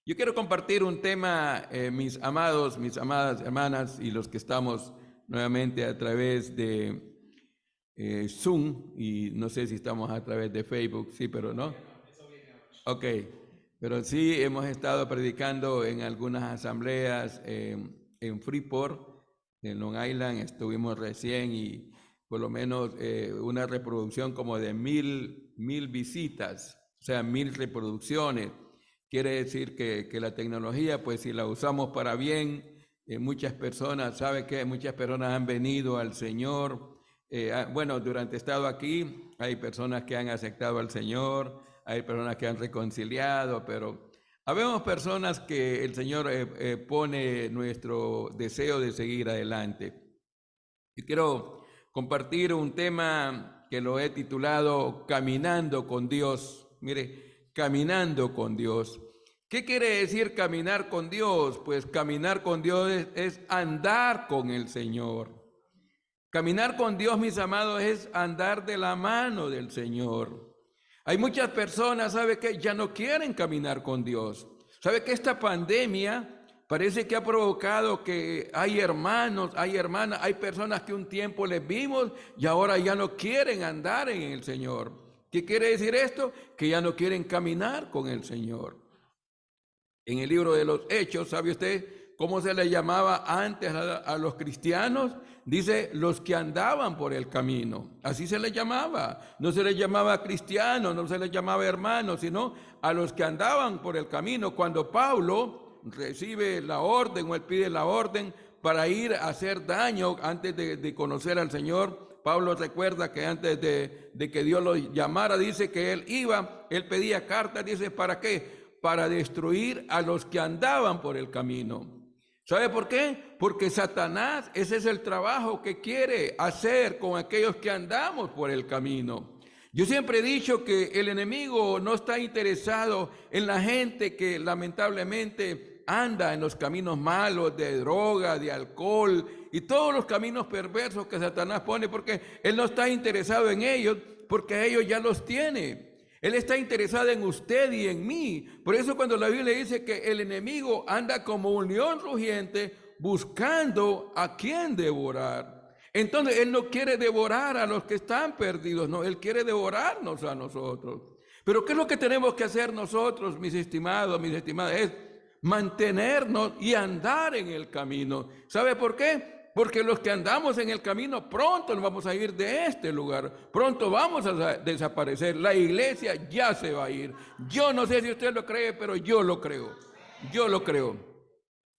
Yo quiero compartir un tema, mis amados, mis amadas hermanas y los que estamos nuevamente a través de Zoom, y no sé si estamos a través de Facebook, sí, pero no. Ok, pero sí hemos estado predicando en algunas asambleas en Freeport, en Long Island, estuvimos recién y por lo menos una reproducción como de mil visitas, o sea, 1000 reproducciones. Quiere decir que la tecnología, pues si la usamos para bien, muchas personas, ¿sabe qué? Muchas personas han venido al Señor. Bueno, durante he estado aquí, hay personas que han aceptado al Señor, hay personas que han reconciliado, pero habemos personas que el Señor pone nuestro deseo de seguir adelante. Y quiero compartir un tema que lo he titulado Caminando con Dios. Mire, caminando con Dios. ¿Qué quiere decir caminar con Dios? Pues caminar con Dios es andar con el Señor. Caminar con Dios, mis amados, es andar de la mano del Señor. Hay muchas personas, ¿sabe qué? Ya no quieren caminar con Dios. ¿Sabe que esta pandemia parece que ha provocado que hay hermanos, hay hermanas, hay personas que un tiempo les vimos y ahora ya no quieren andar en el Señor? ¿Qué quiere decir esto? Que ya no quieren caminar con el Señor. En el libro de los Hechos, ¿sabe usted cómo se le llamaba antes a los cristianos? Dice, los que andaban por el camino. Así se les llamaba. No se les llamaba cristianos, no se les llamaba hermanos, sino a los que andaban por el camino. Cuando Pablo recibe la orden o él pide la orden para ir a hacer daño antes de conocer al Señor, Pablo recuerda que antes de que Dios lo llamara, dice que él iba, él pedía cartas, dice, ¿para qué? Para destruir a los que andaban por el camino. ¿Sabe por qué? Porque Satanás, ese es el trabajo que quiere hacer con aquellos que andamos por el camino. Yo siempre he dicho que el enemigo no está interesado en la gente que lamentablemente anda en los caminos malos de droga, de alcohol y todos los caminos perversos que Satanás pone, porque él no está interesado en ellos, porque ellos ya los tiene. Él está interesado en usted y en mí. Por eso cuando la Biblia dice que el enemigo anda como un león rugiente buscando a quien devorar. Entonces él no quiere devorar a los que están perdidos, no, él quiere devorarnos a nosotros. Pero ¿qué es lo que tenemos que hacer nosotros, mis estimados, mis estimadas? Es mantenernos y andar en el camino. ¿Sabe por qué? Porque los que andamos en el camino pronto nos vamos a ir de este lugar, pronto vamos a desaparecer, la iglesia ya se va a ir. Yo no sé si usted lo cree, pero yo lo creo, yo lo creo.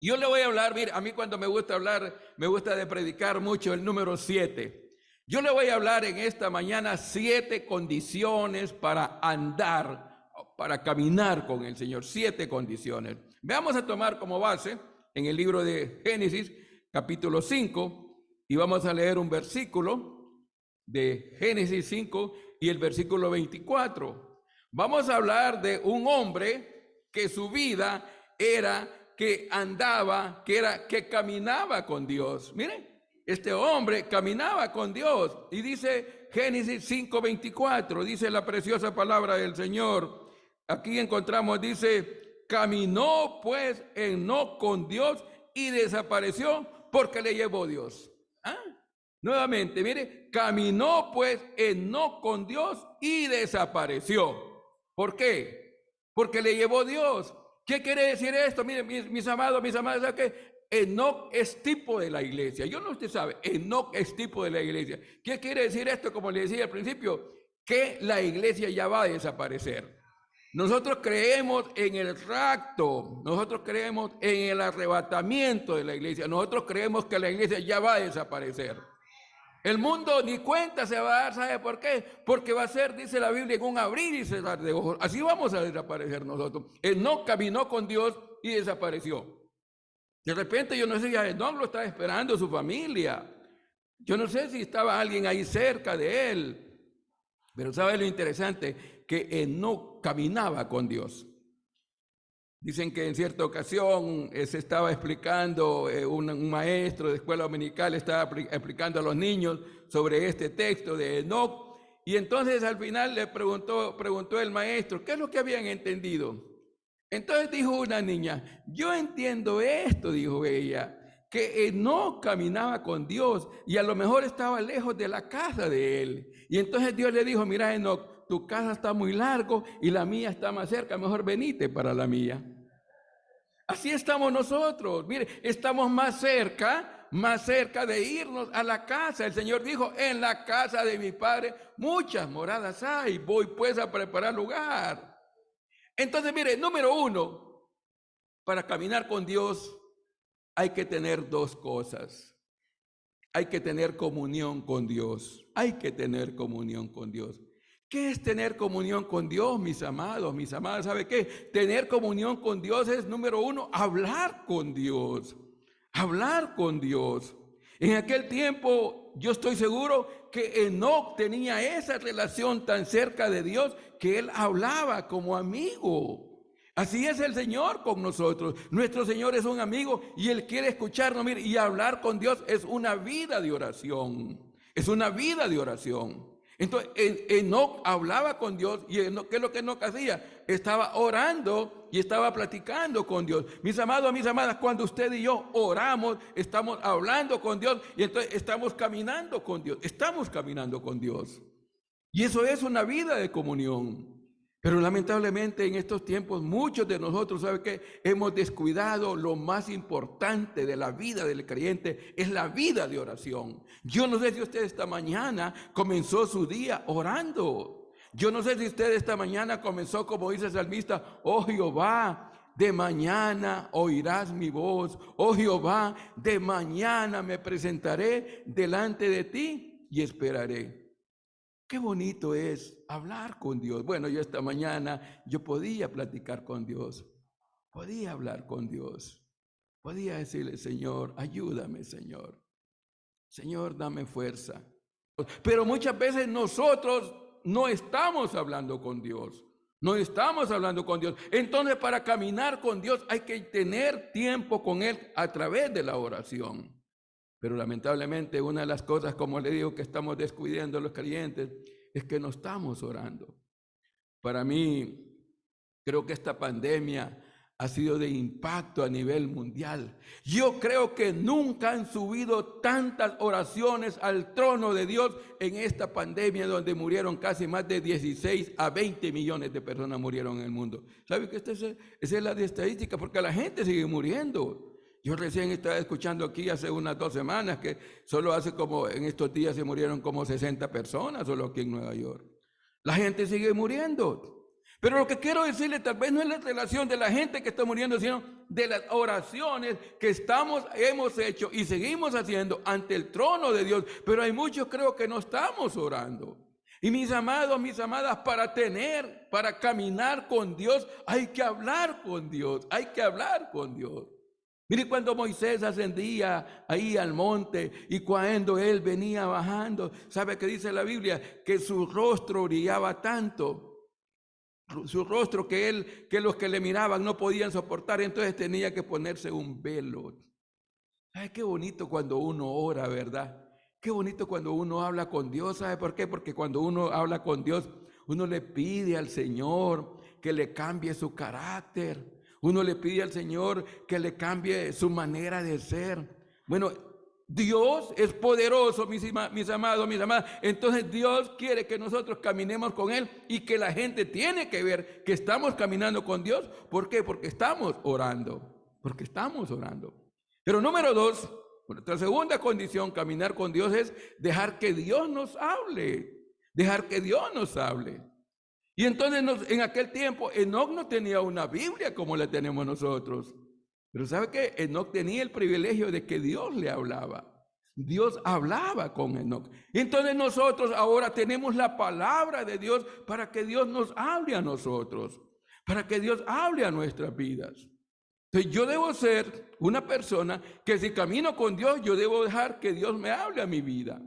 Yo le voy a hablar, mire, a mí cuando me gusta hablar, me gusta de predicar mucho el número 7. Yo le voy a hablar en esta mañana 7 condiciones para andar, para caminar con el Señor, 7 condiciones. Vamos a tomar como base en el libro de Génesis, capítulo 5, y vamos a leer un versículo de Génesis 5 y el versículo 24. Vamos a hablar de un hombre que su vida era que andaba, que caminaba con Dios. Miren, este hombre caminaba con Dios y dice Génesis 5:24, dice la preciosa palabra del Señor. Aquí encontramos, dice, caminó pues Enoc con Dios y desapareció porque le llevó Dios. ¿Ah? Nuevamente, mire, caminó pues Enoc con Dios y desapareció. ¿Por qué? Porque le llevó Dios. ¿Qué quiere decir esto? Miren, mis amados, mis amadas, ¿saben qué? Enoc es tipo de la iglesia. Yo no, usted sabe, Enoc es tipo de la iglesia. ¿Qué quiere decir esto? Como le decía al principio, que la iglesia ya va a desaparecer. Nosotros creemos en el rapto, nosotros creemos en el arrebatamiento de la iglesia, nosotros creemos que la iglesia ya va a desaparecer. El mundo ni cuenta se va a dar, ¿sabe por qué? Porque va a ser, dice la Biblia, en un abrir y cerrar de ojos. Así vamos a desaparecer nosotros. Enoc caminó con Dios y desapareció. De repente yo no sé si a Enoc lo estaba esperando su familia. Yo no sé si estaba alguien ahí cerca de él. Pero ¿sabe lo interesante? Que Enoc caminaba con Dios. Dicen que en cierta ocasión se estaba explicando, un maestro de escuela dominical estaba explicando a los niños sobre este texto de Enoc, y entonces al final le preguntó el maestro, ¿qué es lo que habían entendido? Entonces dijo una niña, yo entiendo esto, dijo ella, que Enoc caminaba con Dios y a lo mejor estaba lejos de la casa de él. Y entonces Dios le dijo, mira Enoc, tu casa está muy largo y la mía está más cerca, mejor venite para la mía. Así estamos nosotros, mire, estamos más cerca de irnos a la casa. El Señor dijo, en la casa de mi Padre muchas moradas hay, voy pues a preparar lugar. Entonces, mire, número uno, para caminar con Dios hay que tener dos cosas. Hay que tener comunión con Dios. Hay que tener comunión con Dios. ¿Qué es tener comunión con Dios, mis amados, mis amadas? ¿Sabe qué? Tener comunión con Dios es, número uno, hablar con Dios. Hablar con Dios. En aquel tiempo, yo estoy seguro que Enoc tenía esa relación tan cerca de Dios que él hablaba como amigo. Así es el Señor con nosotros. Nuestro Señor es un amigo y Él quiere escucharnos. Mire, y hablar con Dios es una vida de oración. Es una vida de oración. Entonces, Enoc hablaba con Dios y ¿qué es lo que Enoc hacía? Estaba orando y estaba platicando con Dios. Mis amados, mis amadas, cuando usted y yo oramos, estamos hablando con Dios y entonces estamos caminando con Dios. Estamos caminando con Dios. Y eso es una vida de comunión. Pero lamentablemente en estos tiempos muchos de nosotros, ¿sabe qué? Hemos descuidado lo más importante de la vida del creyente, es la vida de oración. Yo no sé si usted esta mañana comenzó su día orando. Yo no sé si usted esta mañana comenzó como dice el salmista, oh Jehová, de mañana oirás mi voz, oh Jehová, de mañana me presentaré delante de ti y esperaré. Qué bonito es hablar con Dios. Bueno, yo esta mañana yo podía platicar con Dios, podía hablar con Dios, podía decirle, Señor, ayúdame, Señor. Señor, dame fuerza. Pero muchas veces nosotros no estamos hablando con Dios. No estamos hablando con Dios. Entonces, para caminar con Dios hay que tener tiempo con Él a través de la oración. Pero lamentablemente una de las cosas, como le digo, que estamos descuidando los creyentes, es que no estamos orando. Para mí, creo que esta pandemia ha sido de impacto a nivel mundial. Yo creo que nunca han subido tantas oraciones al trono de Dios en esta pandemia donde murieron casi más de 16 a 20 millones de personas murieron en el mundo. ¿Sabe que esa es la de estadística? Porque la gente sigue muriendo. Yo recién estaba escuchando aquí hace unas 2 semanas que solo hace como en estos días se murieron como 60 personas solo aquí en Nueva York. La gente sigue muriendo. Pero lo que quiero decirle tal vez no es la relación de la gente que está muriendo, sino de las oraciones que hemos hecho y seguimos haciendo ante el trono de Dios. Pero hay muchos creo que no estamos orando. Y mis amados, mis amadas, para caminar con Dios, hay que hablar con Dios, hay que hablar con Dios. Mire cuando Moisés ascendía ahí al monte y cuando él venía bajando, ¿sabe qué dice la Biblia? Que su rostro brillaba tanto, su rostro que los que le miraban no podían soportar, entonces tenía que ponerse un velo. ¿Sabe qué bonito cuando uno ora, verdad? Qué bonito cuando uno habla con Dios, ¿sabe por qué? Porque cuando uno habla con Dios, uno le pide al Señor que le cambie su carácter. Uno le pide al Señor que le cambie su manera de ser. Bueno, Dios es poderoso, mis amados, mis amadas. Entonces Dios quiere que nosotros caminemos con Él y que la gente tiene que ver que estamos caminando con Dios. ¿Por qué? Porque estamos orando. Porque estamos orando. Pero número 2, nuestra segunda condición, caminar con Dios, es dejar que Dios nos hable. Dejar que Dios nos hable. Y entonces en aquel tiempo Enoc no tenía una Biblia como la tenemos nosotros. Pero ¿sabe qué? Enoc tenía el privilegio de que Dios le hablaba. Dios hablaba con Enoc. Y entonces nosotros ahora tenemos la palabra de Dios para que Dios nos hable a nosotros. Para que Dios hable a nuestras vidas. Entonces yo debo ser una persona que si camino con Dios, yo debo dejar que Dios me hable a mi vida.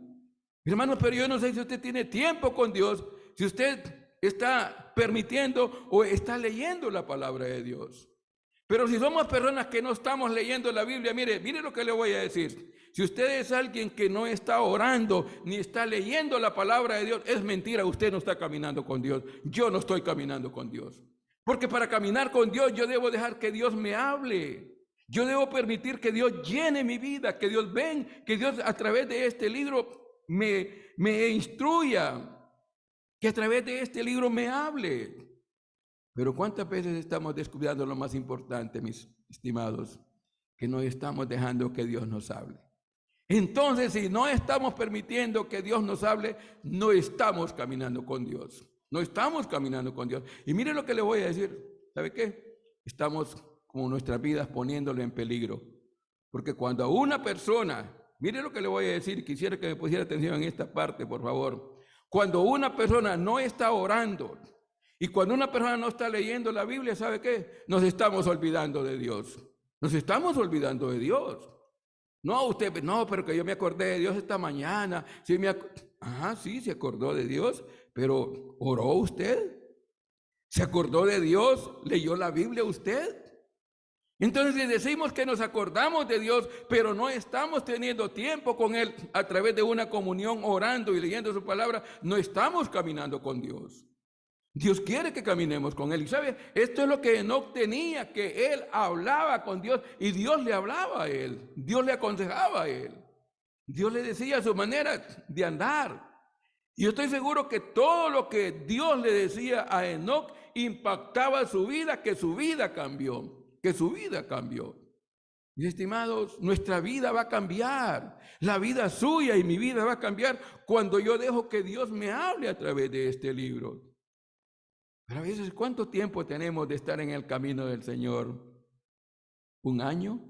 Hermanos, pero yo no sé si usted tiene tiempo con Dios, si usted está permitiendo o está leyendo la palabra de Dios. Pero si somos personas que no estamos leyendo la Biblia, mire lo que le voy a decir. Si usted es alguien que no está orando ni está leyendo la palabra de Dios, es mentira, usted no está caminando con Dios. Yo no estoy caminando con Dios. Porque para caminar con Dios yo debo dejar que Dios me hable. Yo debo permitir que Dios llene mi vida, que Dios venga, que Dios a través de este libro me instruya, que a través de este libro me hable. Pero ¿cuántas veces estamos descuidando lo más importante, mis estimados? Que no estamos dejando que Dios nos hable. Entonces, si no estamos permitiendo que Dios nos hable, no estamos caminando con Dios. No estamos caminando con Dios. Y mire lo que le voy a decir. ¿Sabe qué? Estamos con nuestras vidas poniéndolo en peligro. Porque cuando a una persona, mire lo que le voy a decir, quisiera que me pusiera atención en esta parte, por favor. Cuando una persona no está orando y cuando una persona no está leyendo la Biblia, ¿sabe qué? Nos estamos olvidando de Dios. Nos estamos olvidando de Dios. No, usted, no, pero que yo me acordé de Dios esta mañana. Sí, sí, se acordó de Dios, pero ¿oró usted? ¿Se acordó de Dios? ¿Leyó la Biblia usted? Entonces, si decimos que nos acordamos de Dios, pero no estamos teniendo tiempo con Él a través de una comunión, orando y leyendo su palabra, no estamos caminando con Dios. Dios quiere que caminemos con Él. Y ¿sabe? Esto es lo que Enoc tenía, que él hablaba con Dios y Dios le hablaba a él. Dios le aconsejaba a él. Dios le decía su manera de andar. Y yo estoy seguro que todo lo que Dios le decía a Enoc impactaba su vida, que su vida cambió. Que su vida cambió. Mis estimados, nuestra vida va a cambiar. La vida suya y mi vida va a cambiar cuando yo dejo que Dios me hable a través de este libro. Pero a veces, ¿cuánto tiempo tenemos de estar en el camino del Señor? ¿1 año?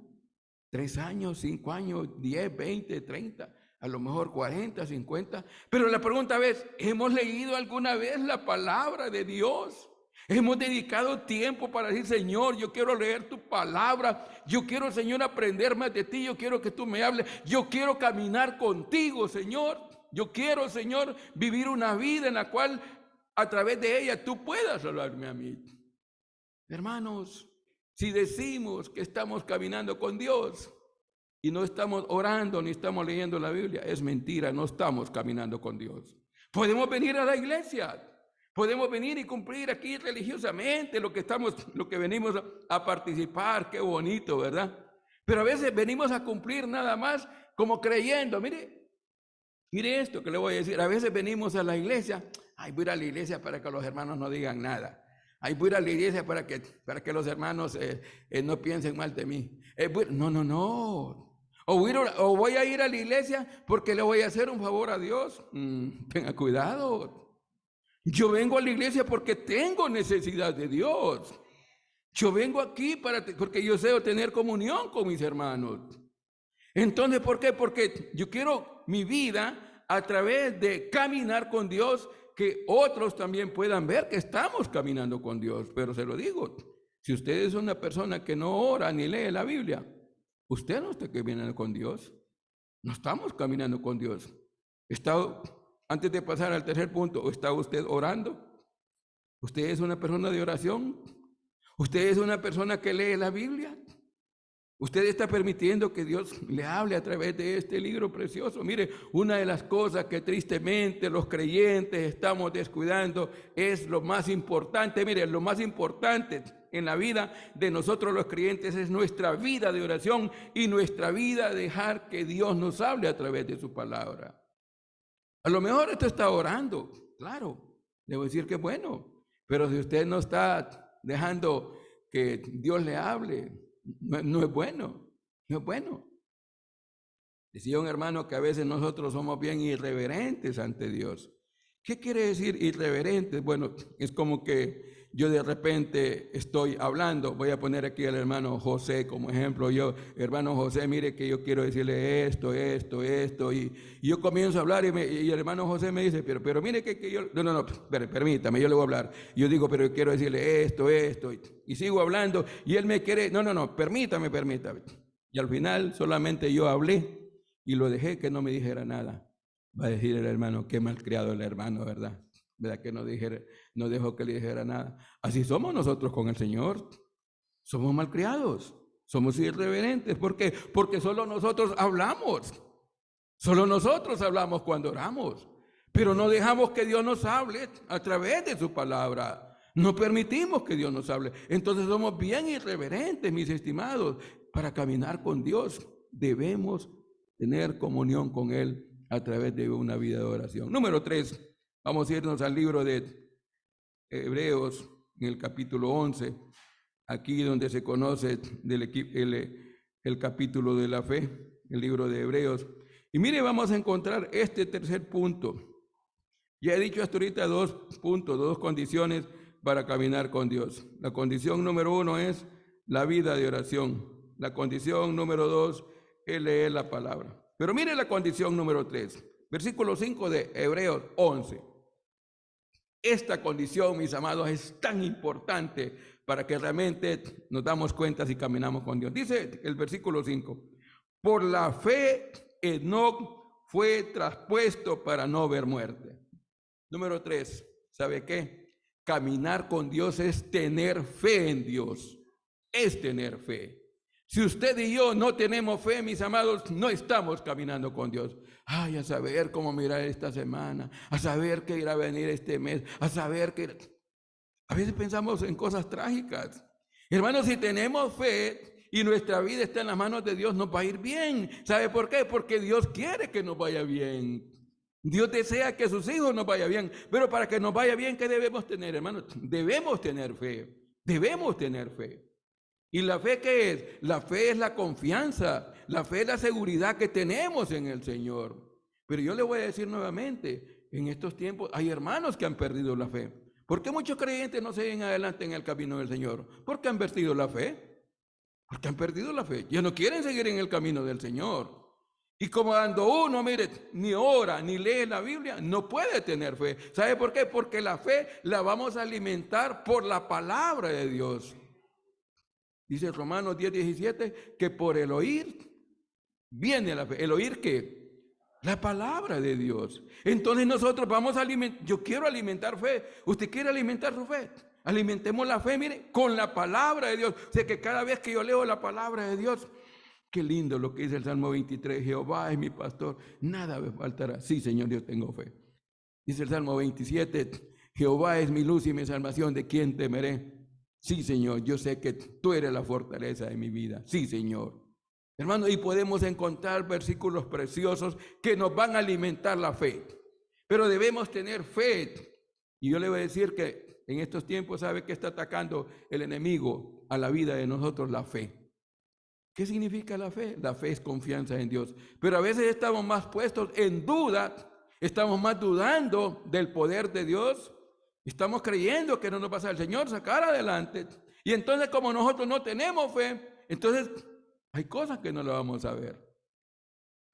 3 años, 5 años, 10, 20, 30, a lo mejor 40, 50. Pero la pregunta es, ¿hemos leído alguna vez la palabra de Dios? Hemos dedicado tiempo para decir, Señor, yo quiero leer tu palabra. Yo quiero, Señor, aprender más de ti. Yo quiero que tú me hables. Yo quiero caminar contigo, Señor. Yo quiero, Señor, vivir una vida en la cual a través de ella tú puedas hablarme a mí. Hermanos, si decimos que estamos caminando con Dios y no estamos orando ni estamos leyendo la Biblia, es mentira, no estamos caminando con Dios. Podemos venir a la iglesia, podemos venir y cumplir aquí religiosamente lo que venimos a participar, qué bonito, ¿verdad? Pero a veces venimos a cumplir nada más como creyendo. Mire esto que le voy a decir. A veces venimos a la iglesia. Ay, voy a ir a la iglesia para que los hermanos no digan nada. Ay, voy a ir a la iglesia para que los hermanos no piensen mal de mí. No. O voy a ir a la iglesia porque le voy a hacer un favor a Dios. Tenga cuidado. Yo vengo a la iglesia porque tengo necesidad de Dios. Yo vengo aquí porque yo deseo tener comunión con mis hermanos. Entonces, ¿por qué? Porque yo quiero mi vida a través de caminar con Dios, que otros también puedan ver que estamos caminando con Dios. Pero se lo digo, si usted es una persona que no ora ni lee la Biblia, usted no está caminando con Dios. No estamos caminando con Dios. Antes de pasar al tercer punto, ¿está usted orando? ¿Usted es una persona de oración? ¿Usted es una persona que lee la Biblia? Usted está permitiendo que Dios le hable a través de este libro precioso. Mire, una de las cosas que tristemente los creyentes estamos descuidando es lo más importante. Mire, lo más importante en la vida de nosotros los creyentes es nuestra vida de oración y nuestra vida de dejar que Dios nos hable a través de su palabra. A lo mejor usted está orando, claro, debo decir que es bueno, pero si usted no está dejando que Dios le hable, no es bueno, no es bueno. Decía un hermano que a veces nosotros somos bien irreverentes ante Dios. ¿Qué quiere decir irreverentes? Bueno, es como que yo de repente estoy hablando, voy a poner aquí al hermano José como ejemplo. Hermano José, mire que yo quiero decirle esto, y yo comienzo a hablar y el hermano José me dice, pero mire que yo, no, permítame, yo le voy a hablar. Yo digo, pero yo quiero decirle esto, y sigo hablando y él me quiere, no, permítame. Y al final solamente yo hablé y lo dejé que no me dijera nada. Va a decir el hermano, qué malcriado el hermano, ¿verdad? Que no dejó que le dijera nada. Así somos nosotros con el Señor. Somos malcriados, somos irreverentes. ¿Por qué? Porque solo nosotros hablamos. Solo nosotros hablamos cuando oramos. Pero no dejamos que Dios nos hable a través de su palabra. No permitimos que Dios nos hable. Entonces somos bien irreverentes, mis estimados. Para caminar con Dios debemos tener comunión con Él a través de una vida de oración. Número 3, vamos a irnos al libro de Hebreos, en el capítulo 11, aquí donde se conoce el capítulo de la fe, el libro de Hebreos. Y mire, vamos a encontrar este tercer punto. Ya he dicho hasta ahorita 2 puntos, 2 condiciones para caminar con Dios. La condición número 1 es la vida de oración. La condición número 2 es leer la palabra. Pero mire la condición número 3, versículo 5 de Hebreos 11. Esta condición, mis amados, es tan importante para que realmente nos damos cuenta si caminamos con Dios. Dice el versículo 5, por la fe Enoc fue traspuesto para no ver muerte. Número 3, ¿sabe qué? Caminar con Dios es tener fe en Dios, es tener fe. Si usted y yo no tenemos fe, mis amados, no estamos caminando con Dios. Ay, a saber cómo mirar esta semana, a saber qué irá a venir este mes, a saber qué... A veces pensamos en cosas trágicas. Hermanos, si tenemos fe y nuestra vida está en las manos de Dios, nos va a ir bien. ¿Sabe por qué? Porque Dios quiere que nos vaya bien. Dios desea que sus hijos nos vaya bien. Pero para que nos vaya bien, ¿qué debemos tener, hermanos? Debemos tener fe. Debemos tener fe. ¿Y la fe qué es? La fe es la confianza, la fe es la seguridad que tenemos en el Señor. Pero yo le voy a decir nuevamente, en estos tiempos hay hermanos que han perdido la fe. ¿Por qué muchos creyentes no siguen adelante en el camino del Señor? ¿Por qué han perdido la fe? Porque han perdido la fe. Ya no quieren seguir en el camino del Señor. Y como cuando uno, mire, ni ora ni lee la Biblia, no puede tener fe. ¿Sabe por qué? Porque la fe la vamos a alimentar por la palabra de Dios. Dice Romanos 10:17 que por el oír viene la fe. ¿El oír qué? La palabra de Dios. Entonces nosotros vamos a alimentar. Yo quiero alimentar fe. ¿Usted quiere alimentar su fe? Alimentemos la fe, mire, con la palabra de Dios. O sea que cada vez que yo leo la palabra de Dios, qué lindo lo que dice el Salmo 23. Jehová es mi pastor, nada me faltará. Sí, Señor, yo tengo fe. Dice el Salmo 27. Jehová es mi luz y mi salvación, ¿de quién temeré? Sí, Señor, yo sé que tú eres la fortaleza de mi vida. Sí, Señor. Hermano, y podemos encontrar versículos preciosos que nos van a alimentar la fe. Pero debemos tener fe. Y yo le voy a decir que en estos tiempos, ¿sabe qué está atacando el enemigo a la vida de nosotros? La fe. ¿Qué significa la fe? La fe es confianza en Dios. Pero a veces estamos más puestos en duda, estamos más dudando del poder de Dios. Estamos creyendo que no nos va a el Señor sacar adelante. Y entonces como nosotros no tenemos fe, entonces hay cosas que no lo vamos a ver.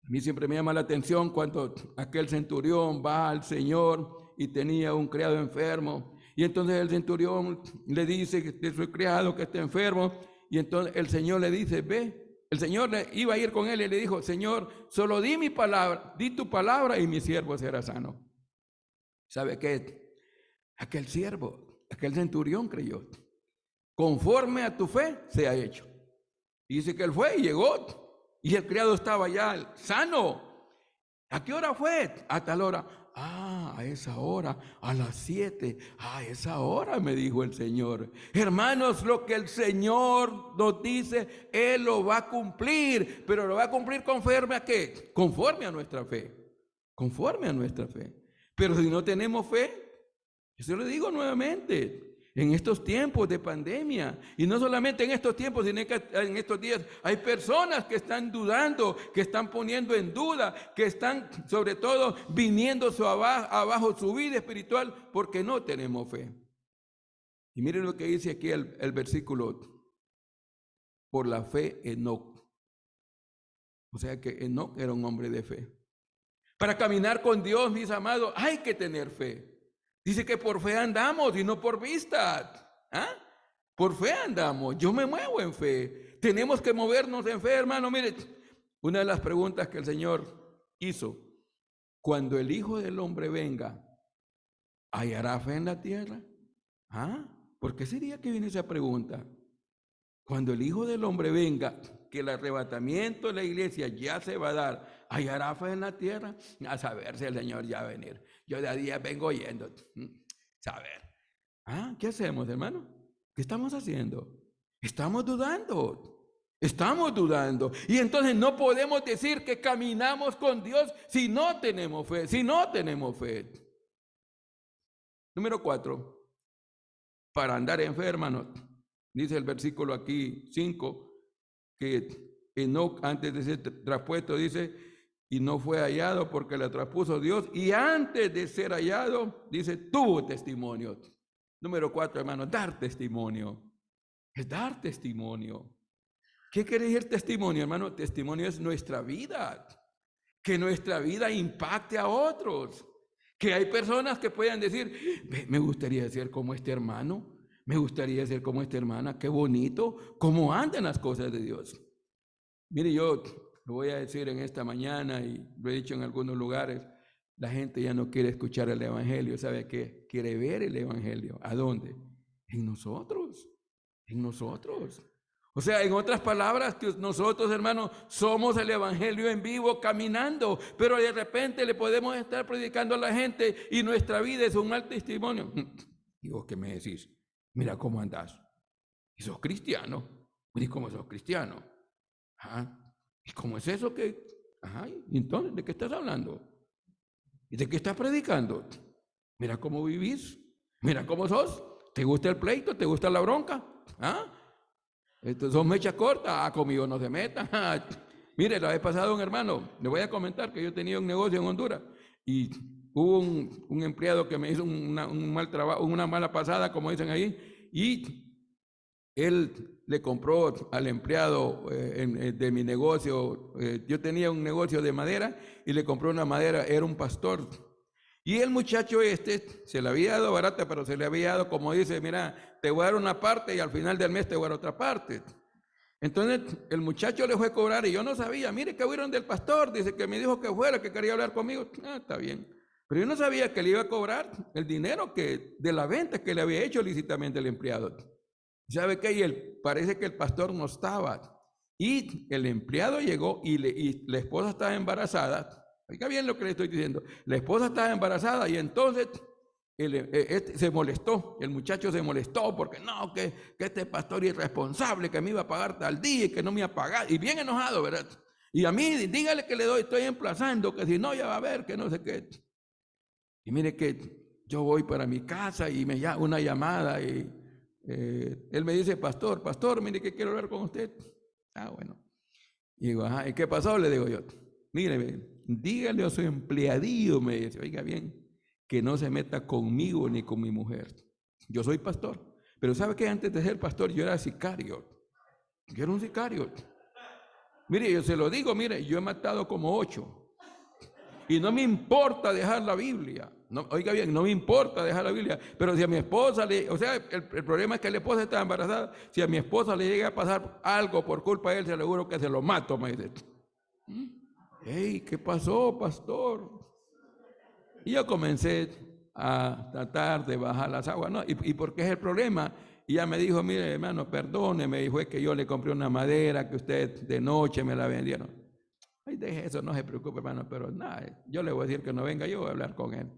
A mí siempre me llama la atención cuando aquel centurión va al Señor y tenía un criado enfermo. Y entonces el centurión le dice que su criado que está enfermo. Y entonces el Señor le dice, ve. El Señor iba a ir con él y le dijo, Señor, solo di mi palabra, di tu palabra y mi siervo será sano. ¿Sabe qué? Aquel siervo, aquel centurión creyó, conforme a tu fe sea hecho. Dice que él fue y llegó, y el criado estaba ya sano. ¿A qué hora fue? A tal hora. A esa hora, a las 7. A esa hora, me dijo el Señor. Hermanos, lo que el Señor nos dice, Él lo va a cumplir, pero lo va a cumplir conforme a ¿qué? Conforme a nuestra fe. Conforme a nuestra fe. Pero si no tenemos fe, yo le digo nuevamente, en estos tiempos de pandemia, y no solamente en estos tiempos, sino que en estos días, hay personas que están dudando, que están poniendo en duda, que están sobre todo viniendo abajo su vida espiritual porque no tenemos fe. Y miren lo que dice aquí el versículo, por la fe Enoc. O sea que Enoc era un hombre de fe. Para caminar con Dios, mis amados, hay que tener fe. Dice que por fe andamos y no por vista. Por fe andamos. Yo me muevo en fe. Tenemos que movernos en fe, hermano. Mire, una de las preguntas que el Señor hizo, cuando el Hijo del Hombre venga, ¿hallará fe en la tierra? ¿Por qué sería que viene esa pregunta? Cuando el Hijo del Hombre venga, que el arrebatamiento de la iglesia ya se va a dar, ¿hallará fe en la tierra? A saber si el Señor ya va a venir. Yo de a día vengo yendo, saber. ¿Qué hacemos, hermano? ¿Qué estamos haciendo? Estamos dudando. Estamos dudando. Y entonces no podemos decir que caminamos con Dios si no tenemos fe. Si no tenemos fe. Número 4. Para andar en fe, hermanos. Dice el versículo aquí 5, que Enoc antes de ser traspuesto dice, y no fue hallado porque le traspuso Dios, y antes de ser hallado, dice, tuvo testimonio. Número 4, hermanos, dar testimonio. Es dar testimonio. ¿Qué quiere decir testimonio, hermano? Testimonio es nuestra vida. Que nuestra vida impacte a otros. Que hay personas que puedan decir, me gustaría ser como este hermano, me gustaría ser como esta hermana, qué bonito, cómo andan las cosas de Dios. Mire, yo lo voy a decir en esta mañana y lo he dicho en algunos lugares, la gente ya no quiere escuchar el evangelio, ¿sabe qué? Quiere ver el evangelio. ¿A dónde? En nosotros, en nosotros. O sea, en otras palabras, que nosotros, hermanos, somos el evangelio en vivo caminando, pero de repente le podemos estar predicando a la gente y nuestra vida es un mal testimonio. ¿Y vos qué me decís? Mira cómo andás. ¿Y sos cristiano? Mira cómo sos cristiano. ¿Y cómo es eso que? ¿Y entonces de qué estás hablando? ¿Y de qué estás predicando? Mira cómo vivís. Mira cómo sos. ¿Te gusta el pleito? ¿Te gusta la bronca? Son mechas cortas, conmigo no se meta. Mire, la vez pasada un hermano, le voy a comentar que yo tenía un negocio en Honduras y hubo un empleado que me hizo un mal trabajo, una mala pasada, como dicen ahí, y él le compró al empleado de mi negocio, yo tenía un negocio de madera y le compró una madera, era un pastor. Y el muchacho se le había dado barata, pero se le había dado, como dice, mira, te voy a dar una parte y al final del mes te voy a dar otra parte. Entonces el muchacho le fue a cobrar y yo no sabía, mire que huyeron del pastor, dice que me dijo que fuera, que quería hablar conmigo. Está bien. Pero yo no sabía que le iba a cobrar el dinero de la venta que le había hecho lícitamente el empleado. ¿Sabe qué? Parece que el pastor no estaba. Y el empleado llegó y la esposa estaba embarazada. Oiga bien lo que le estoy diciendo. La esposa estaba embarazada y entonces se molestó. El muchacho se molestó porque no, que este pastor irresponsable que me iba a pagar tal día y que no me iba a pagar. Y bien enojado, ¿verdad? Y a mí, dígale que le doy, estoy emplazando, que si no ya va a ver, que no sé qué. Y mire que yo voy para mi casa y me llama una llamada y él me dice, pastor, mire que quiero hablar con usted. Bueno. Y digo, ¿y qué pasó? Le digo yo, mire, dígale a su empleadillo, me dice, oiga bien, que no se meta conmigo ni con mi mujer. Yo soy pastor, pero ¿sabe qué? Antes de ser pastor yo era sicario. Yo era un sicario. Mire, yo se lo digo, mire, yo he matado como 8. Y no me importa dejar la Biblia. No, oiga bien, no me importa dejar la Biblia. Pero si a mi esposa el problema es que la esposa está embarazada. Si a mi esposa le llega a pasar algo por culpa de él, se lo juro que se lo mato, me dice. Hey, ¿qué pasó, pastor? Y yo comencé a tratar de bajar las aguas, ¿no? ¿Y por qué es el problema? Y ella me dijo, mire, hermano, perdone, me dijo, es que yo le compré una madera que usted de noche me la vendieron. Ay, deje eso, no se preocupe, hermano, pero nada, yo le voy a decir que no venga, yo voy a hablar con él.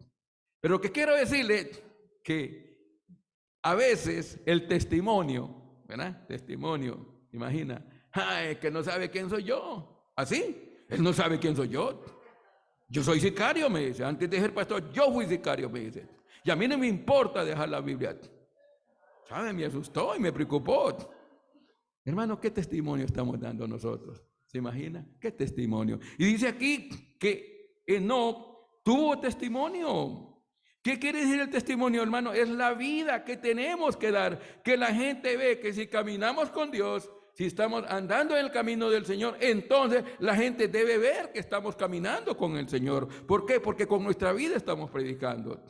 Pero lo que quiero decirle que a veces el testimonio, ¿verdad? Testimonio, imagina, que no sabe quién soy yo. ¿Así? Él no sabe quién soy yo. Yo soy sicario, me dice. Antes de ser pastor, yo fui sicario, me dice. Y a mí no me importa dejar la Biblia. ¿Sabe? Me asustó y me preocupó. Hermano, ¿qué testimonio estamos dando nosotros? ¿Se imagina? ¿Qué testimonio? Y dice aquí que Enoc tuvo testimonio. ¿Qué quiere decir el testimonio, hermano? Es la vida que tenemos que dar, que la gente ve que si caminamos con Dios, si estamos andando en el camino del Señor, entonces la gente debe ver que estamos caminando con el Señor. ¿Por qué? Porque con nuestra vida estamos predicando.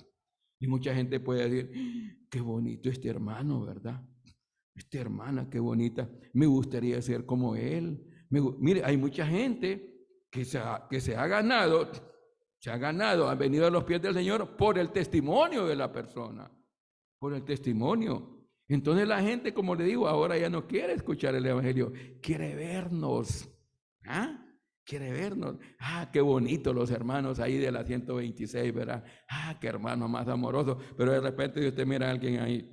Y mucha gente puede decir, qué bonito este hermano, ¿verdad? Esta hermana, qué bonita. Me gustaría ser como él. Mire, hay mucha gente que se ha ganado, ha venido a los pies del Señor por el testimonio de la persona, por el testimonio. Entonces la gente, como le digo, ahora ya no quiere escuchar el evangelio, quiere vernos, quiere vernos. Ah, qué bonito los hermanos ahí de la 126, ¿verdad? Ah, qué hermano más amoroso. Pero de repente usted mira a alguien ahí,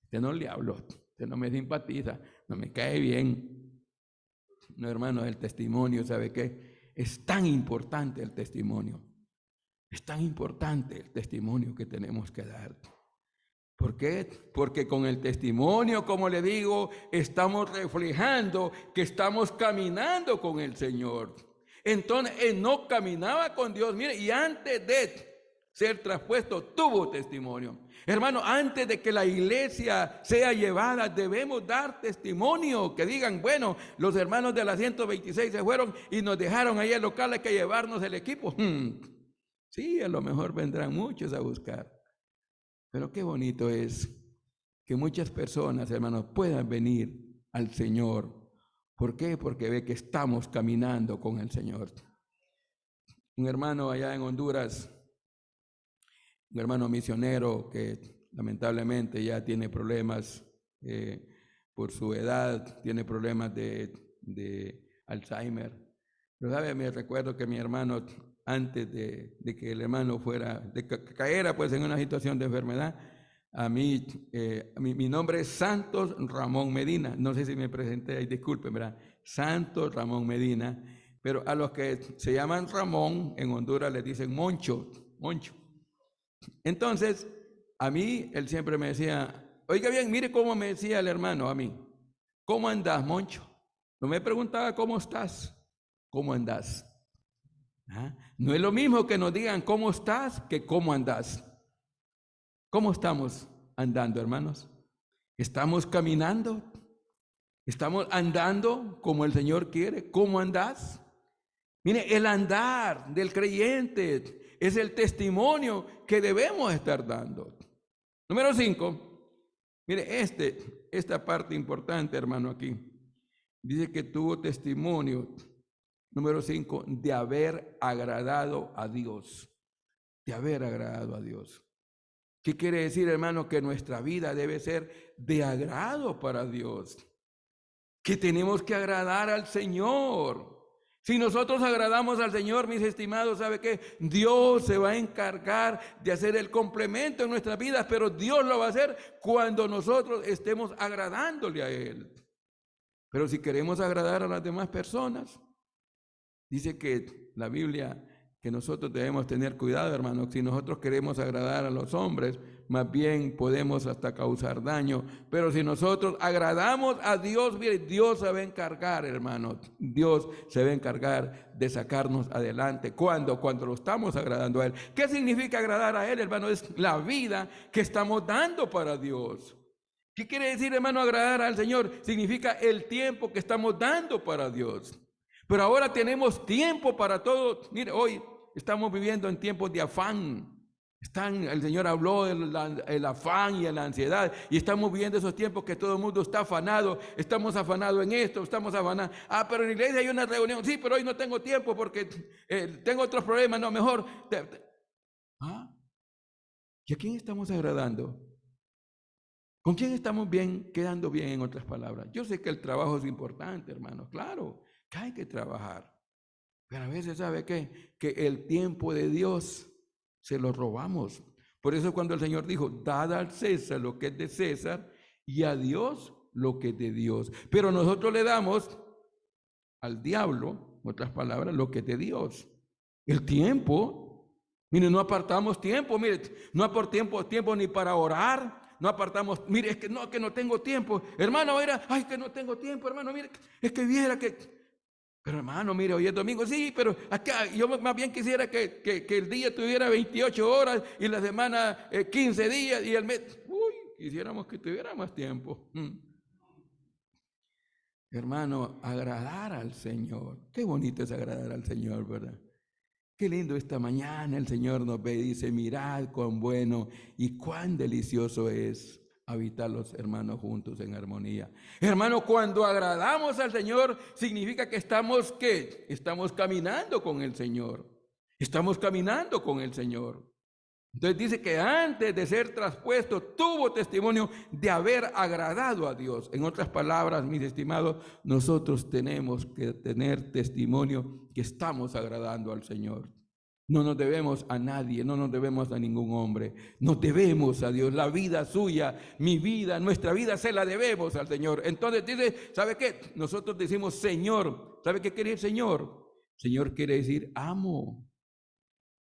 usted no le habló, usted no me simpatiza, no me cae bien. No, hermano, el testimonio, ¿sabe qué? Es tan importante el testimonio. Es tan importante el testimonio que tenemos que dar. ¿Por qué? Porque con el testimonio, como le digo, estamos reflejando que estamos caminando con el Señor. Entonces, Enoc caminaba con Dios, mire, y antes de ser traspuesto, tuvo testimonio. Hermano, antes de que la iglesia sea llevada, debemos dar testimonio, que digan, bueno, los hermanos de la 126 se fueron y nos dejaron ahí el local, hay que llevarnos el equipo. Sí, a lo mejor vendrán muchos a buscar. Pero qué bonito es que muchas personas, hermanos, puedan venir al Señor. ¿Por qué? Porque ve que estamos caminando con el Señor. Un hermano allá en Honduras, un hermano misionero que lamentablemente ya tiene problemas por su edad, tiene problemas de Alzheimer. Pero sabe, me recuerdo que mi hermano, antes de que el hermano fuera, de que cayera pues en una situación de enfermedad, mi nombre es Santos Ramón Medina. No sé si me presenté ahí, disculpen, ¿verdad? Santos Ramón Medina. Pero a los que se llaman Ramón, en Honduras les dicen Moncho, Moncho. Entonces, a mí, él siempre me decía, oiga bien, mire cómo me decía el hermano a mí. ¿Cómo andás, Moncho? No me preguntaba cómo estás, ¿cómo andás? ¿Ah? No es lo mismo que nos digan cómo estás que cómo andás. ¿Cómo estamos andando, hermanos? ¿Estamos caminando? ¿Estamos andando como el Señor quiere? ¿Cómo andás? Mire, el andar del creyente es el testimonio que debemos estar dando. Número 5. Mire, esta parte importante, hermano, aquí. Dice que tuvo testimonio, número 5, de haber agradado a Dios. De haber agradado a Dios. ¿Qué quiere decir, hermano? Que nuestra vida debe ser de agrado para Dios. Que tenemos que agradar al Señor. Si nosotros agradamos al Señor, mis estimados, ¿sabe qué? Dios se va a encargar de hacer el complemento en nuestras vidas, pero Dios lo va a hacer cuando nosotros estemos agradándole a Él. Pero si queremos agradar a las demás personas, dice que la Biblia, que nosotros debemos tener cuidado, hermanos. Si nosotros queremos agradar a los hombres, más bien podemos hasta causar daño. Pero si nosotros agradamos a Dios, mire, Dios se va a encargar, hermanos. Dios se va a encargar de sacarnos adelante. ¿Cuándo? Cuando lo estamos agradando a Él. ¿Qué significa agradar a Él, hermano? Es la vida que estamos dando para Dios. ¿Qué quiere decir, hermano, agradar al Señor? Significa el tiempo que estamos dando para Dios. Pero ahora tenemos tiempo para todo. Mire, hoy estamos viviendo en tiempos de afán. El Señor habló del afán y de la ansiedad. Y estamos viviendo esos tiempos que todo el mundo está afanado. Estamos afanados en esto, estamos afanados. Ah, pero en la iglesia hay una reunión. Sí, pero hoy no tengo tiempo porque tengo otros problemas. No, mejor. ¿Ah? ¿Y a quién estamos agradando? ¿Con quién estamos bien, quedando bien, en otras palabras? Yo sé que el trabajo es importante, hermano. Claro, que hay que trabajar. Pero a veces, ¿sabe qué? Que el tiempo de Dios se lo robamos. Por eso cuando el Señor dijo, dad al César lo que es de César y a Dios lo que es de Dios. Pero nosotros le damos al diablo, en otras palabras, lo que es de Dios. El tiempo. Mire, no apartamos tiempo. Mire, no apartamos tiempo ni para orar. No apartamos, mire, es que no tengo tiempo. Hermano, era, ay, que no tengo tiempo, hermano, mire, es que viera que... Pero hermano, mire, hoy es domingo, sí, pero acá yo más bien quisiera que el día tuviera 28 horas y la semana 15 días y el mes... Uy, quisiéramos que tuviera más tiempo. Hermano, agradar al Señor. Qué bonito es agradar al Señor, ¿verdad? Qué lindo esta mañana el Señor nos ve y dice, mirad cuán bueno y cuán delicioso es habitar los hermanos juntos en armonía. Hermano, cuando agradamos al Señor, significa que estamos, ¿qué? Estamos caminando con el Señor. Estamos caminando con el Señor. Entonces dice que antes de ser traspuesto tuvo testimonio de haber agradado a Dios. En otras palabras, mis estimados, nosotros tenemos que tener testimonio que estamos agradando al Señor. No nos debemos a nadie, no nos debemos a ningún hombre, nos debemos a Dios. La vida suya, mi vida, nuestra vida se la debemos al Señor. Entonces dice, ¿sabe qué? Nosotros decimos Señor. ¿Sabe qué quiere decir Señor? Señor quiere decir amo.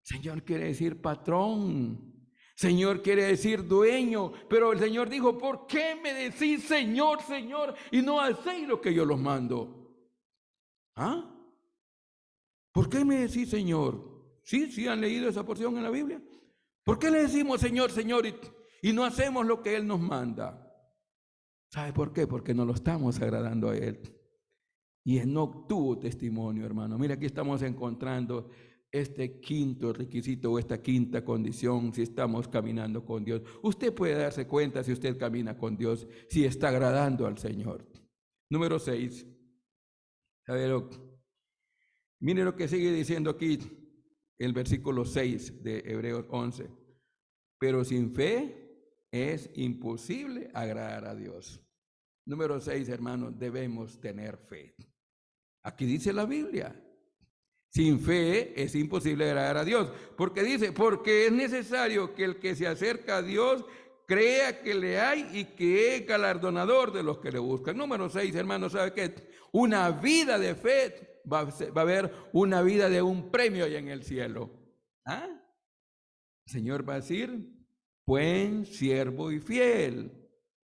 Señor quiere decir patrón. Señor quiere decir dueño. Pero el Señor dijo, ¿por qué me decís Señor, Señor, y no hacéis lo que yo los mando? ¿Ah? ¿Por qué me decís Señor? ¿Sí han leído esa porción en la Biblia? ¿Por qué le decimos Señor, Señor, y no hacemos lo que Él nos manda? ¿Sabe por qué? Porque no lo estamos agradando a Él. Y Enoc tuvo testimonio, hermano. Mira, aquí estamos encontrando este quinto requisito o esta quinta condición si estamos caminando con Dios. Usted puede darse cuenta si usted camina con Dios, si está agradando al Señor. Número 6. Mire lo que sigue diciendo aquí el versículo 6 de Hebreos 11. Pero sin fe es imposible agradar a Dios. Número 6, hermanos, debemos tener fe. Aquí dice la Biblia. Sin fe es imposible agradar a Dios. Porque dice, porque es necesario que el que se acerca a Dios crea que le hay y que es galardonador de los que le buscan. Número 6, hermanos, ¿sabe qué? Una vida de fe va a haber una vida de un premio allá en el cielo. ¿Ah? El Señor va a decir, buen siervo y fiel.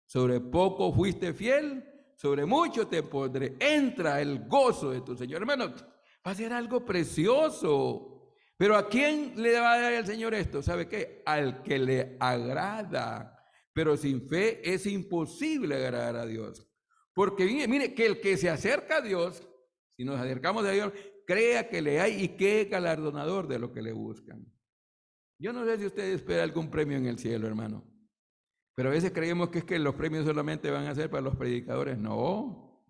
Sobre poco fuiste fiel, sobre mucho te pondré. Entra el gozo de tu Señor. Hermano, va a ser algo precioso. Pero ¿a quién le va a dar el Señor esto? ¿Sabe qué? Al que le agrada. Pero sin fe es imposible agradar a Dios. Porque mire, que el que se acerca a Dios, si nos acercamos a Dios, crea que le hay y que es galardonador de lo que le buscan. Yo no sé si usted espera algún premio en el cielo, hermano. Pero a veces creemos que es que los premios solamente van a ser para los predicadores. No.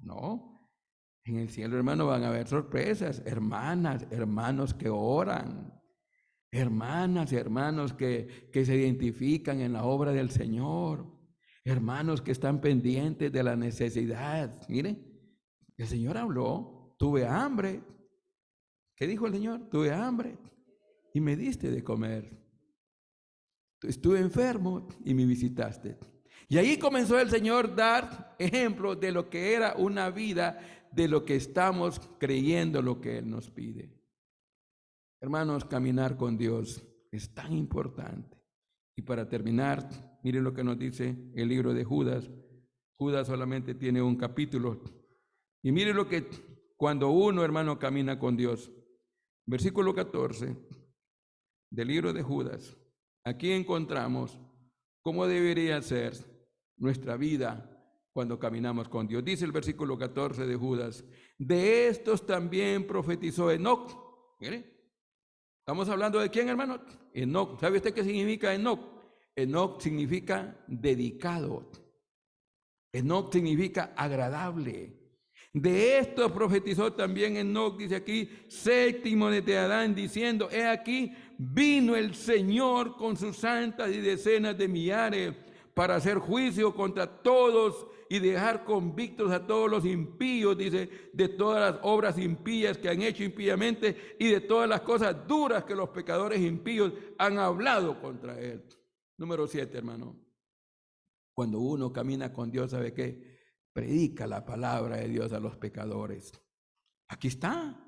En el cielo, hermano, van a haber sorpresas. Hermanas, hermanos que oran. Hermanas y hermanos que se identifican en la obra del Señor. Hermanos que están pendientes de la necesidad. Mire, el Señor habló, tuve hambre. ¿Qué dijo el Señor? Tuve hambre y me diste de comer. Estuve enfermo y me visitaste. Y ahí comenzó el Señor a dar ejemplo de lo que era una vida, de lo que estamos creyendo, lo que Él nos pide. Hermanos, caminar con Dios es tan importante. Y para terminar, miren lo que nos dice el libro de Judas. Judas solamente tiene un capítulo. Y miren lo que cuando uno, hermano, camina con Dios. Versículo 14 del libro de Judas. Aquí encontramos cómo debería ser nuestra vida cuando caminamos con Dios. Dice el versículo 14 de Judas, de estos también profetizó Enoc. Mire, estamos hablando de quién, hermano. Enoc. ¿Sabe usted qué significa Enoc? Enoc significa dedicado. Enoc significa agradable. De esto profetizó también Enoc, dice aquí, séptimo de Adán, diciendo, he aquí, vino el Señor con sus santas y decenas de millares para hacer juicio contra todos y dejar convictos a todos los impíos, dice, de todas las obras impías que han hecho impíamente y de todas las cosas duras que los pecadores impíos han hablado contra él. Número 7, hermano. Cuando uno camina con Dios, ¿sabe qué? Predica la palabra de Dios a los pecadores. Aquí está.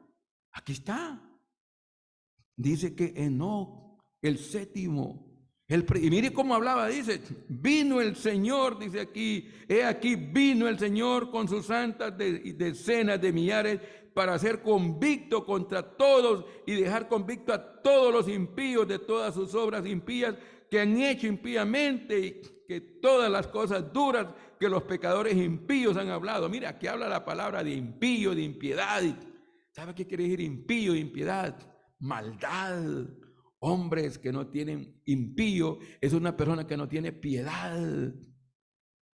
Dice que Enoc, el séptimo, y mire cómo hablaba, dice, vino el Señor, dice aquí, he aquí vino el Señor con sus santas y decenas de millares para hacer convicto contra todos y dejar convicto a todos los impíos de todas sus obras impías que han hecho impíamente y que todas las cosas duras que los pecadores impíos han hablado. Mira, aquí habla la palabra de impío, de impiedad. ¿Sabe qué quiere decir impío, impiedad? Maldad. Hombres que no tienen impío es una persona que no tiene piedad.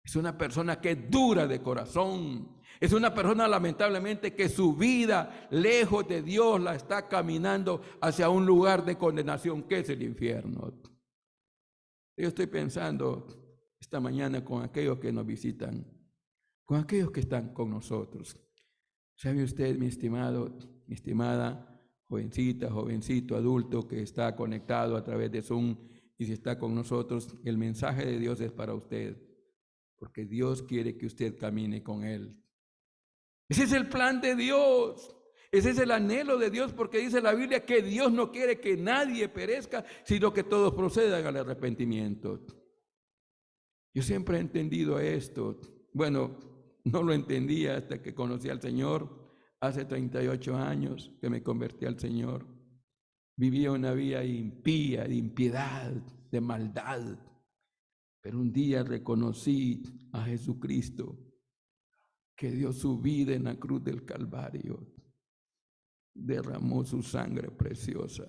Es una persona que es dura de corazón. Es una persona lamentablemente que su vida lejos de Dios la está caminando hacia un lugar de condenación que es el infierno. Yo estoy pensando esta mañana con aquellos que nos visitan, con aquellos que están con nosotros. ¿Sabe usted, mi estimado, mi estimada, jovencita, jovencito, adulto que está conectado a través de Zoom y si está con nosotros, el mensaje de Dios es para usted, porque Dios quiere que usted camine con Él. Ese es el plan de Dios. Ese es el anhelo de Dios, porque dice la Biblia que Dios no quiere que nadie perezca, sino que todos procedan al arrepentimiento. Yo siempre he entendido esto. Bueno, no lo entendía hasta que conocí al Señor. Hace 38 años que me convertí al Señor. Vivía una vida impía, de impiedad, de maldad. Pero un día reconocí a Jesucristo, que dio su vida en la cruz del Calvario. Derramó su sangre preciosa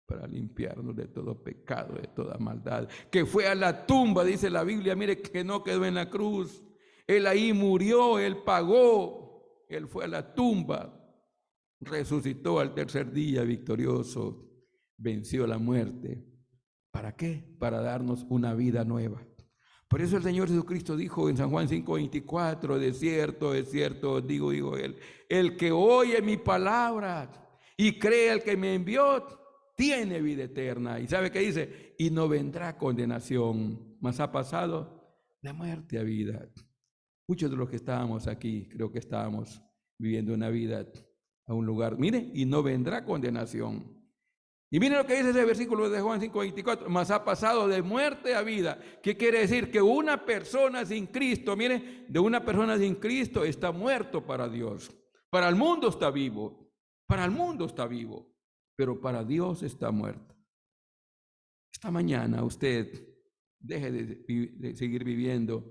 para limpiarnos de todo pecado, de toda maldad, que fue a la tumba, dice la Biblia, mire que no quedó en la cruz, Él ahí murió, Él pagó, Él fue a la tumba, resucitó al tercer día victorioso, venció la muerte. ¿Para qué? Para darnos una vida nueva. Por eso el Señor Jesucristo dijo en San Juan 5:24, de cierto, os digo Él, el que oye mi palabra y cree al que me envió, tiene vida eterna. ¿Y sabe qué dice? Y no vendrá condenación, mas ha pasado de muerte a vida. Muchos de los que estábamos aquí, creo que estábamos viviendo una vida a un lugar, mire, y no vendrá condenación. Y miren lo que dice ese versículo de Juan 5:24, mas ha pasado de muerte a vida. ¿Qué quiere decir? Que una persona sin Cristo, mire, de una persona sin Cristo está muerto para Dios. Para el mundo está vivo, para el mundo está vivo, pero para Dios está muerto. Esta mañana usted deje de seguir viviendo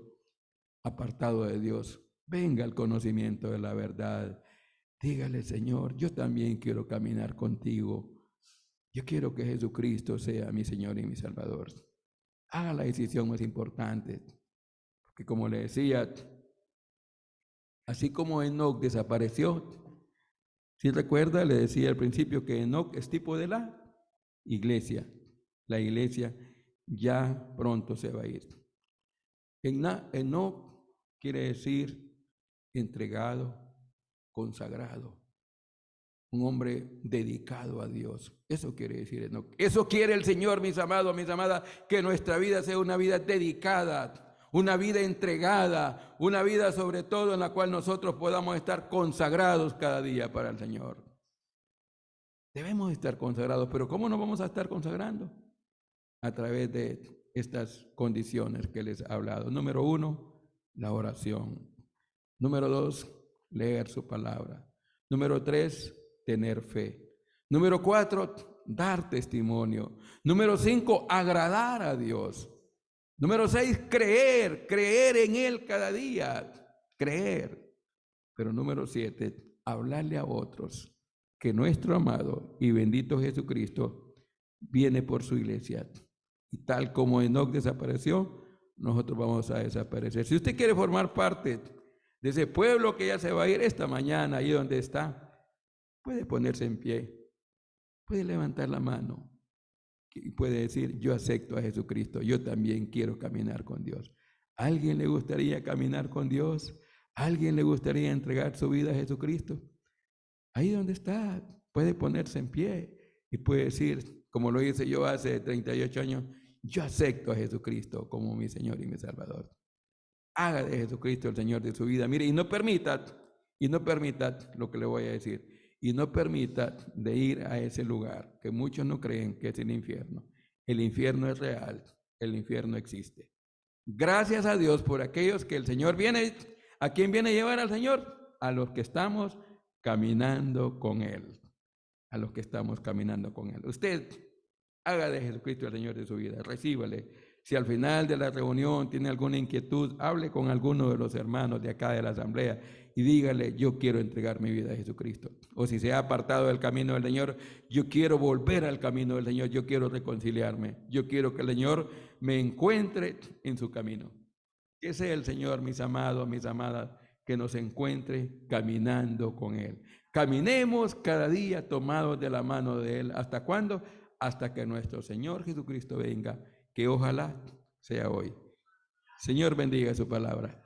apartado de Dios. Venga al conocimiento de la verdad. Dígale, Señor, yo también quiero caminar contigo. Yo quiero que Jesucristo sea mi Señor y mi Salvador. Haga la decisión más importante. Porque como le decía, así como Enoc desapareció, si recuerda, le decía al principio que Enoc es tipo de la iglesia. La iglesia ya pronto se va a ir. Enoc quiere decir entregado, consagrado. Un hombre dedicado a Dios. Eso quiere decir Enoc. Eso quiere el Señor, mis amados, mis amadas, que nuestra vida sea una vida dedicada, una vida entregada, una vida sobre todo en la cual nosotros podamos estar consagrados cada día para el Señor. Debemos estar consagrados, pero ¿cómo nos vamos a estar consagrando? A través de estas condiciones que les he hablado. Número 1, la oración. Número 2, leer su palabra. Número 3, tener fe. Número 4, dar testimonio. Número 5, agradar a Dios. Número 6, creer en Él cada día, creer. Pero número 7, hablarle a otros que nuestro amado y bendito Jesucristo viene por su iglesia. Y tal como Enoc desapareció, nosotros vamos a desaparecer. Si usted quiere formar parte de ese pueblo que ya se va a ir esta mañana, ahí donde está, puede ponerse en pie, puede levantar la mano y puede decir, yo acepto a Jesucristo, yo también quiero caminar con Dios. ¿A alguien le gustaría caminar con Dios? ¿A alguien le gustaría entregar su vida a Jesucristo? Ahí donde está, puede ponerse en pie y puede decir, como lo hice yo hace 38 años, yo acepto a Jesucristo como mi Señor y mi Salvador. Haga de Jesucristo el Señor de su vida. Mire, y no permita lo que le voy a decir, y no permita de ir a ese lugar que muchos no creen que es el infierno. El infierno es real, el infierno existe. Gracias a Dios por aquellos que el Señor viene. ¿A quién viene a llevar al Señor? A los que estamos caminando con Él. A los que estamos caminando con Él. Usted haga de Jesucristo el Señor de su vida, recíbale. Si al final de la reunión tiene alguna inquietud, hable con alguno de los hermanos de acá de la asamblea y dígale, yo quiero entregar mi vida a Jesucristo. O si se ha apartado del camino del Señor, yo quiero volver al camino del Señor, yo quiero reconciliarme, yo quiero que el Señor me encuentre en su camino. Que sea el Señor, mis amados, mis amadas, que nos encuentre caminando con Él. Caminemos cada día tomados de la mano de Él. ¿Hasta cuándo? Hasta que nuestro Señor Jesucristo venga que ojalá sea hoy. Señor, bendiga su palabra.